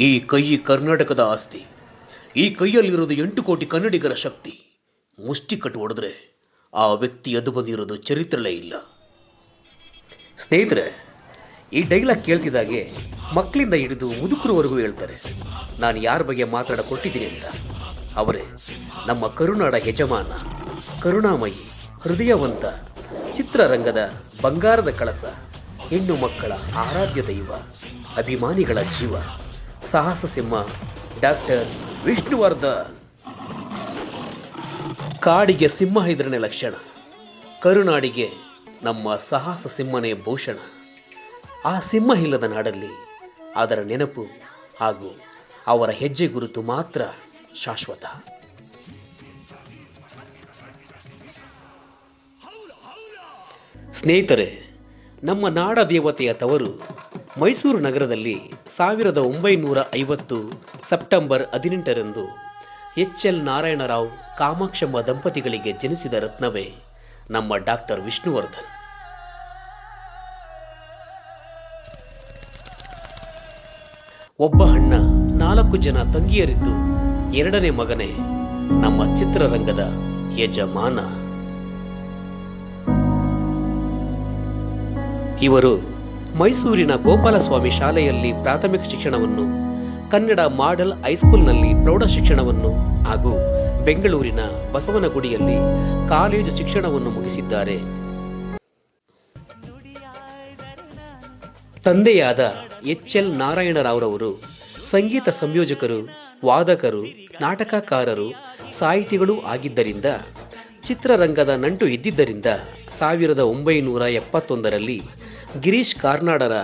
ಈ ಕೈ ಕರ್ನಾಟಕದ ಆಸ್ತಿ. ಈ ಕೈಯಲ್ಲಿರೋದು 8 ಕೋಟಿ ಕನ್ನಡಿಗರ ಶಕ್ತಿ. ಮುಷ್ಟಿ ಕಟ್ಟು ಹೊಡೆದ್ರೆ ಆ ವ್ಯಕ್ತಿ ಎದ್ದು ಬಂದಿರೋದು ಚರಿತ್ರೆಲೇ ಇಲ್ಲ. ಸ್ನೇಹಿತರೆ, ಈ ಡೈಲಾಗ್ ಕೇಳ್ತಿದ್ದಾಗೆ ಮಕ್ಕಳಿಂದ ಹಿಡಿದು ಮುದುಕರವರೆಗೂ ಹೇಳ್ತಾರೆ, ನಾನು ಯಾರ ಬಗ್ಗೆ ಮಾತಾಡ ಕೊಟ್ಟಿದ್ದೀನಿ ಅಂತ. ಅವರೇ ನಮ್ಮ ಕರುನಾಡ ಯಜಮಾನ, ಕರುಣಾಮಯಿ, ಹೃದಯವಂತ, ಚಿತ್ರರಂಗದ ಬಂಗಾರದ ಕಳಸ, ಹೆಣ್ಣು ಮಕ್ಕಳ ಆರಾಧ್ಯ ದೈವ, ಅಭಿಮಾನಿಗಳ ಜೀವ, ಸಾಹಸ ಸಿಂಹ ಡಾಕ್ಟರ್ ವಿಷ್ಣುವರ್ಧನ್. ಕಾಡಿಗೆ ಸಿಂಹ ಇದ್ರನೇ ಲಕ್ಷಣ, ಕರುನಾಡಿಗೆ ನಮ್ಮ ಸಾಹಸ ಸಿಂಹನೇ ಭೂಷಣ. ಆ ಸಿಂಹ ಇಲ್ಲದ ನಾಡಲ್ಲಿ ಅದರ ನೆನಪು ಹಾಗೂ ಅವರ ಹೆಜ್ಜೆ ಗುರುತು ಮಾತ್ರ ಶಾಶ್ವತ. ಸ್ನೇಹಿತರೆ, ನಮ್ಮ ನಾಡ ದೇವತೆಯ ತವರು ಮೈಸೂರು ನಗರದಲ್ಲಿ 1950 ಸೆಪ್ಟೆಂಬರ್ 18ರಂದು ಎಚ್.ಎಲ್. ನಾರಾಯಣರಾವ್ ಕಾಮಾಕ್ಷಮ್ಮ ದಂಪತಿಗಳಿಗೆ ಜನಿಸಿದ ರತ್ನವೇ ನಮ್ಮ ಡಾಕ್ಟರ್ ವಿಷ್ಣುವರ್ಧನ್. ಒಬ್ಬ ಅಣ್ಣ, 4 ಜನ ತಂಗಿಯರಿದ್ದು 2ನೇ ಮಗನೇ ನಮ್ಮ ಚಿತ್ರರಂಗದ ಯಜಮಾನ. ಇವರು ಮೈಸೂರಿನ ಗೋಪಾಲಸ್ವಾಮಿ ಶಾಲೆಯಲ್ಲಿ ಪ್ರಾಥಮಿಕ ಶಿಕ್ಷಣವನ್ನು, ಕನ್ನಡ ಮಾಡೆಲ್ ಹೈಸ್ಕೂಲ್ನಲ್ಲಿ ಪ್ರೌಢ ಶಿಕ್ಷಣವನ್ನು ಹಾಗೂ ಬೆಂಗಳೂರಿನ ಬಸವನಗುಡಿಯಲ್ಲಿ ಕಾಲೇಜು ಶಿಕ್ಷಣವನ್ನು ಮುಗಿಸಿದ್ದಾರೆ. ತಂದೆಯಾದ ಎಚ್.ಎಲ್. ನಾರಾಯಣರಾವ್ರವರು ಸಂಗೀತ ಸಂಯೋಜಕರು, ವಾದಕರು, ನಾಟಕಕಾರರು, ಸಾಹಿತಿಗಳೂ ಆಗಿದ್ದರಿಂದ, ಚಿತ್ರರಂಗದ ನಂಟು ಇದ್ದಿದ್ದರಿಂದ 1971ರಲ್ಲಿ ಗಿರೀಶ್ ಕಾರ್ನಾಡರ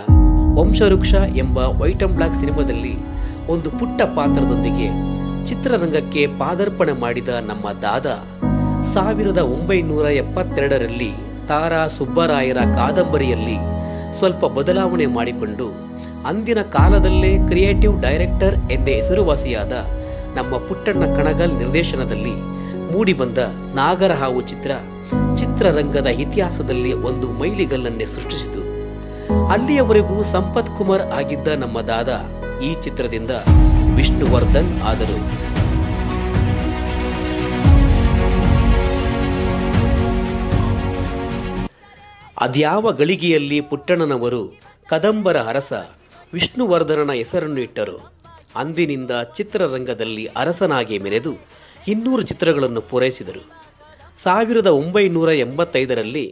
ವಂಶವೃಕ್ಷ ಎಂಬ ವೈಟ್ ಅಂಡ್ ಬ್ಲಾಕ್ ಸಿನಿಮಾದಲ್ಲಿ ಒಂದು ಪುಟ್ಟ ಪಾತ್ರದೊಂದಿಗೆ ಚಿತ್ರರಂಗಕ್ಕೆ ಪಾದಾರ್ಪಣೆ ಮಾಡಿದ ನಮ್ಮ ದಾದಾ 1972ರಲ್ಲಿ ತಾರಾ ಸುಬ್ಬರಾಯರ ಕಾದಂಬರಿಯಲ್ಲಿ ಸ್ವಲ್ಪ ಬದಲಾವಣೆ ಮಾಡಿಕೊಂಡು ಅಂದಿನ ಕಾಲದಲ್ಲೇ ಕ್ರಿಯೇಟಿವ್ ಡೈರೆಕ್ಟರ್ ಎಂದೇ ಹೆಸರುವಾಸಿಯಾದ ನಮ್ಮ ಪುಟ್ಟಣ್ಣ ಕಣಗಾಲ್ ನಿರ್ದೇಶನದಲ್ಲಿ ಮೂಡಿಬಂದ ನಾಗರಹಾವು ಚಿತ್ರರಂಗದ ಇತಿಹಾಸದಲ್ಲಿ ಒಂದು ಮೈಲಿಗಲ್ಲನ್ನೇ ಸೃಷ್ಟಿಸಿತು. ಅಲ್ಲಿಯವರೆಗೂ ಸಂಪತ್ ಕುಮಾರ್ ಆಗಿದ್ದ ನಮ್ಮ ದಾದಾ ಈ ಚಿತ್ರದಿಂದ ವಿಷ್ಣುವರ್ಧನ್ ಆದರು. ಅದ್ಯಾವ ಗಳಿಗೆಯಲ್ಲಿ ಪುಟ್ಟಣ್ಣನವರು ಕದಂಬರ ಅರಸ ವಿಷ್ಣುವರ್ಧನನ ಹೆಸರನ್ನು ಇಟ್ಟರು. ಅಂದಿನಿಂದ ಚಿತ್ರರಂಗದಲ್ಲಿ ಅರಸನಾಗಿ ಮೆರೆದು 200 ಚಿತ್ರಗಳನ್ನು ಪೂರೈಸಿದರು. 1985ರಲ್ಲಿ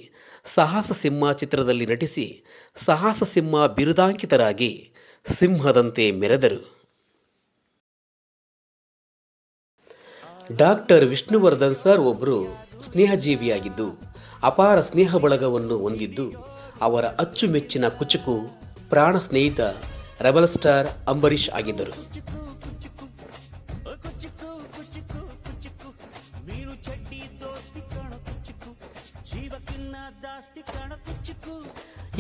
ಸಾಹಸ ಸಿಂಹ ಚಿತ್ರದಲ್ಲಿ ನಟಿಸಿ ಸಾಹಸ ಸಿಂಹ ಬಿರುದಾಂಕಿತರಾಗಿ ಸಿಂಹದಂತೆ ಮೆರೆದರು. ಡಾಕ್ಟರ್ ವಿಷ್ಣುವರ್ಧನ್ ಸರ್ ಒಬ್ಬರು ಸ್ನೇಹಜೀವಿಯಾಗಿದ್ದು, ಅಪಾರ ಸ್ನೇಹ ಬಳಗವನ್ನು ಹೊಂದಿದ್ದು, ಅವರ ಅಚ್ಚುಮೆಚ್ಚಿನ ಕುಚುಕು ಪ್ರಾಣ ಸ್ನೇಹಿತ ರೆಬಲ್ ಸ್ಟಾರ್ ಅಂಬರೀಷ್ ಆಗಿದ್ದರು.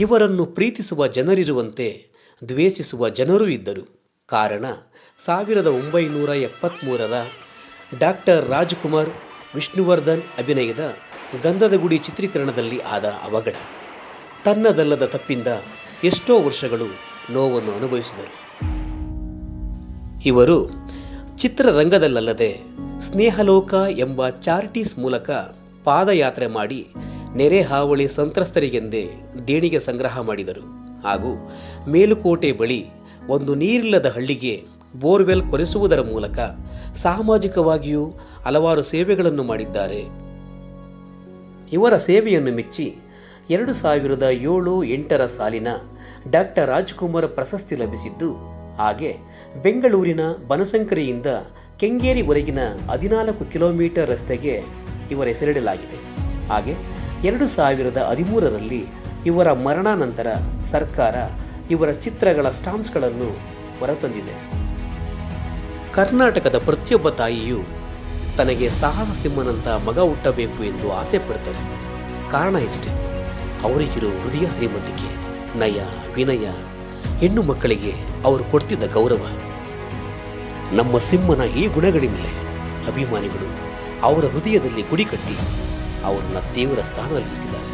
ಇವರನ್ನು ಪ್ರೀತಿಸುವ ಜನರಿರುವಂತೆ ದ್ವೇಷಿಸುವ ಜನರೂ ಇದ್ದರು. ಕಾರಣ 1973ರ ಡಾಕ್ಟರ್ ರಾಜ್ಕುಮಾರ್ ವಿಷ್ಣುವರ್ಧನ್ ಅಭಿನಯದ ಗಂಧದ ಗುಡಿ ಚಿತ್ರೀಕರಣದಲ್ಲಿ ಆದ ಅವಘಡ. ತನ್ನದಲ್ಲದ ತಪ್ಪಿಂದ ಎಷ್ಟೋ ವರ್ಷಗಳು ನೋವನ್ನು ಅನುಭವಿಸಿದರು. ಇವರು ಚಿತ್ರರಂಗದಲ್ಲದೆ ಸ್ನೇಹಲೋಕ ಎಂಬ ಚಾರಿಟೀಸ್ ಮೂಲಕ ಪಾದಯಾತ್ರೆ ಮಾಡಿ ನೆರೆ ಹಾವಳಿ ಸಂತ್ರಸ್ತರಿಗೆಂದೇ ದೇಣಿಗೆ ಸಂಗ್ರಹ ಮಾಡಿದರು. ಹಾಗೂ ಮೇಲುಕೋಟೆ ಬಳಿ ಒಂದು ನೀರಿಲ್ಲದ ಹಳ್ಳಿಗೆ ಬೋರ್ವೆಲ್ ಕೊರೆಸುವುದರ ಮೂಲಕ ಸಾಮಾಜಿಕವಾಗಿಯೂ ಹಲವಾರು ಸೇವೆಗಳನ್ನು ಮಾಡಿದ್ದಾರೆ. ಇವರ ಸೇವೆಯನ್ನು ಮೆಚ್ಚಿ 2007-08 ಸಾಲಿನ ಡಾಕ್ಟರ್ ರಾಜ್ಕುಮಾರ್ ಪ್ರಶಸ್ತಿ ಲಭಿಸಿದ್ದು, ಹಾಗೆ ಬೆಂಗಳೂರಿನ ಬನಶಂಕರಿಯಿಂದ ಕೆಂಗೇರಿವರೆಗಿನ 14 ಕಿಲೋಮೀಟರ್ ರಸ್ತೆಗೆ ಇವರ ಹೆಸರಿಡಲಾಗಿದೆ. ಹಾಗೆ 2013ರಲ್ಲಿ ಇವರ ಮರಣಾನಂತರ ಸರ್ಕಾರ ಇವರ ಚಿತ್ರಗಳ ಸ್ಟಾಂಪ್ಸ್ಗಳನ್ನು ಹೊರತಂದಿದೆ. ಕರ್ನಾಟಕದ ಪ್ರತಿಯೊಬ್ಬ ತಾಯಿಯೂ ತನಗೆ ಸಾಹಸ ಸಿಂಹನಂತ ಮಗ ಹುಟ್ಟಬೇಕು ಎಂದು ಆಸೆ ಪಡ್ತಾರೆ. ಕಾರಣ ಇಷ್ಟೇ, ಅವರಿಗಿರೋ ಹೃದಯ ಶ್ರೀಮಂತಿಕೆ, ನಯ, ವಿನಯ, ಹೆಣ್ಣು ಮಕ್ಕಳಿಗೆ ಅವರು ಕೊಡ್ತಿದ್ದ ಗೌರವ. ನಮ್ಮ ಸಿಂಹನ ಈ ಗುಣಗಳಿಂದಲೇ ಅಭಿಮಾನಿಗಳು ಅವರ ಹೃದಯದಲ್ಲಿ ಗುಡಿ ಕಟ್ಟಿ ಅವರನ್ನ ದೇವರ ಸ್ಥಾನದಲ್ಲಿರಿಸಿದ್ದಾರೆ.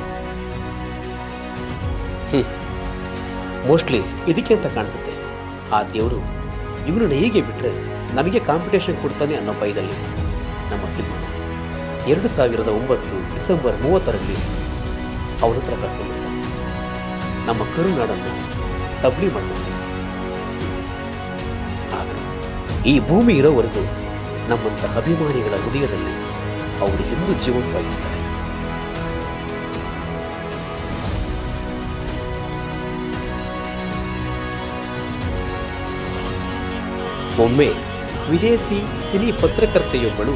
ಮೋಸ್ಟ್ಲಿ ಇದಕ್ಕೆ ಅಂತ ಕಾಣಿಸುತ್ತೆ ಆ ದೇವರು ಇವನನ್ನು ಹೀಗೆ ಬಿಟ್ಟರೆ ನನಗೆ ಕಾಂಪಿಟೇಷನ್ ಕೊಡ್ತಾನೆ ಅನ್ನೋ ಭಯದಲ್ಲಿ ನಮ್ಮ ಸಿಂಹನ 2009 ಡಿಸೆಂಬರ್ 30ರಲ್ಲಿ ಅವನ ಹತ್ರ ಕರ್ಕೊಂಡ್ಬಿಡ್ತಾನೆ. ನಮ್ಮ ಕರುನಾಡನ್ನು ತಬ್ಲಿ ಮಾಡ್ಬಿಡ್ತಾನೆ. ಆದರೂ ಈ ಭೂಮಿ ಇರೋವರೆಗೂ ನಮ್ಮಂಥ ಅಭಿಮಾನಿಗಳ ಹೃದಯದಲ್ಲಿ ಅವರು ಎಂದೂ ಜೀವಂತವಾಗಿರ್ತಾರೆ. ಒಮ್ಮೆ ವಿದೇಶಿ ಸಿನಿ ಪತ್ರಕರ್ತೆಯೊಬ್ಬಳು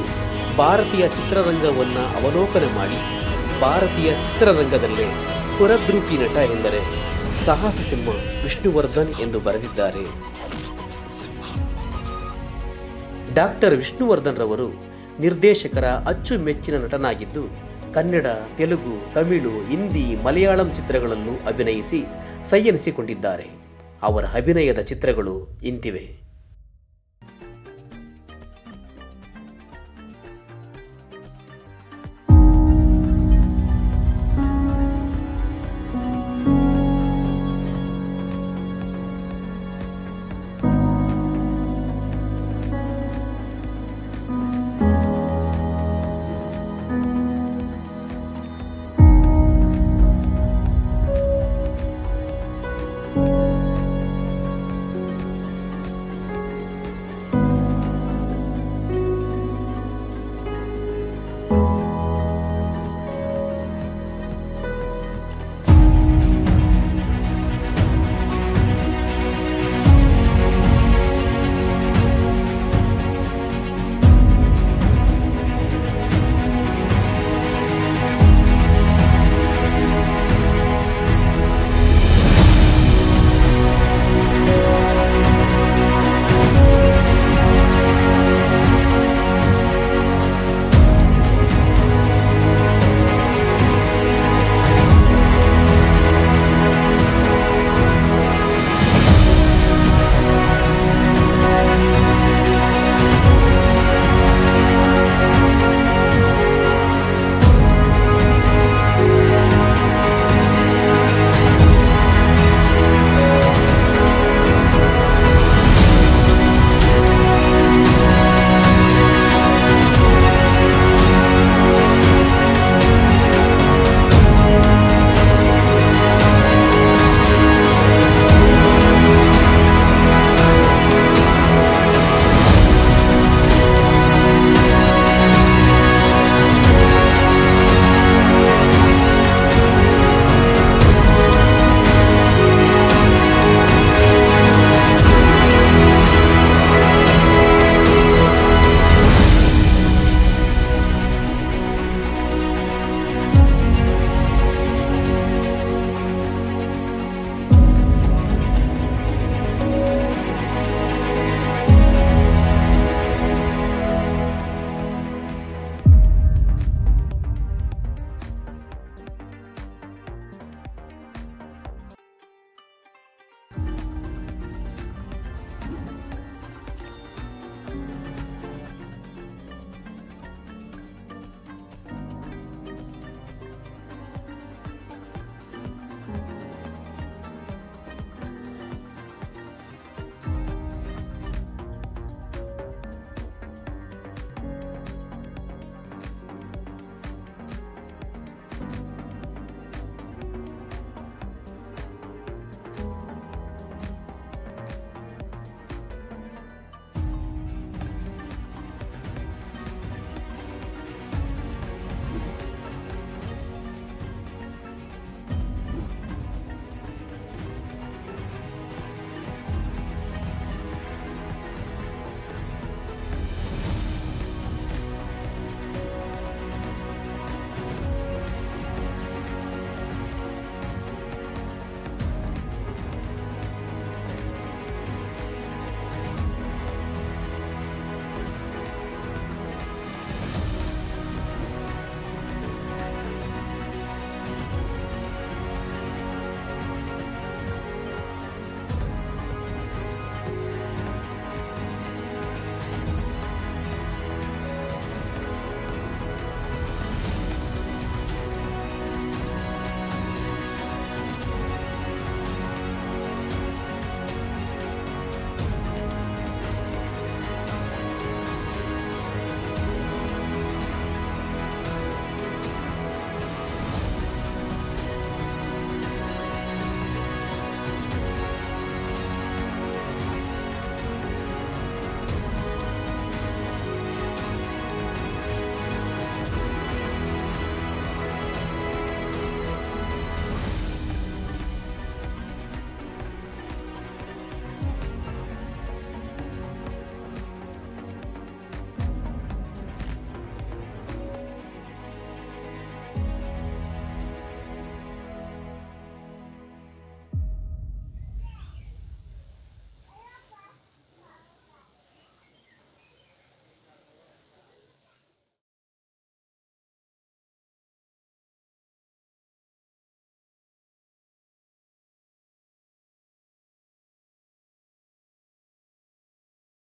ಭಾರತೀಯ ಚಿತ್ರರಂಗವನ್ನು ಅವಲೋಕನ ಮಾಡಿ ಭಾರತೀಯ ಚಿತ್ರರಂಗದಲ್ಲೇ ಸ್ಫುರದ್ರೂಪಿ ನಟ ಎಂದರೆ ಸಾಹಸ ಸಿಂಹ ವಿಷ್ಣುವರ್ಧನ್ ಎಂದು ಬರೆದಿದ್ದಾರೆ. ಡಾಕ್ಟರ್ ವಿಷ್ಣುವರ್ಧನ್ ರವರು ನಿರ್ದೇಶಕರ ಅಚ್ಚುಮೆಚ್ಚಿನ ನಟನಾಗಿದ್ದು ಕನ್ನಡ, ತೆಲುಗು, ತಮಿಳು, ಹಿಂದಿ, ಮಲಯಾಳಂ ಚಿತ್ರಗಳಲ್ಲೂ ಅಭಿನಯಿಸಿ ಸೈ ಎನಿಸಿಕೊಂಡಿದ್ದಾರೆ. ಅವರ ಅಭಿನಯದ ಚಿತ್ರಗಳು ಇಂತಿವೆ.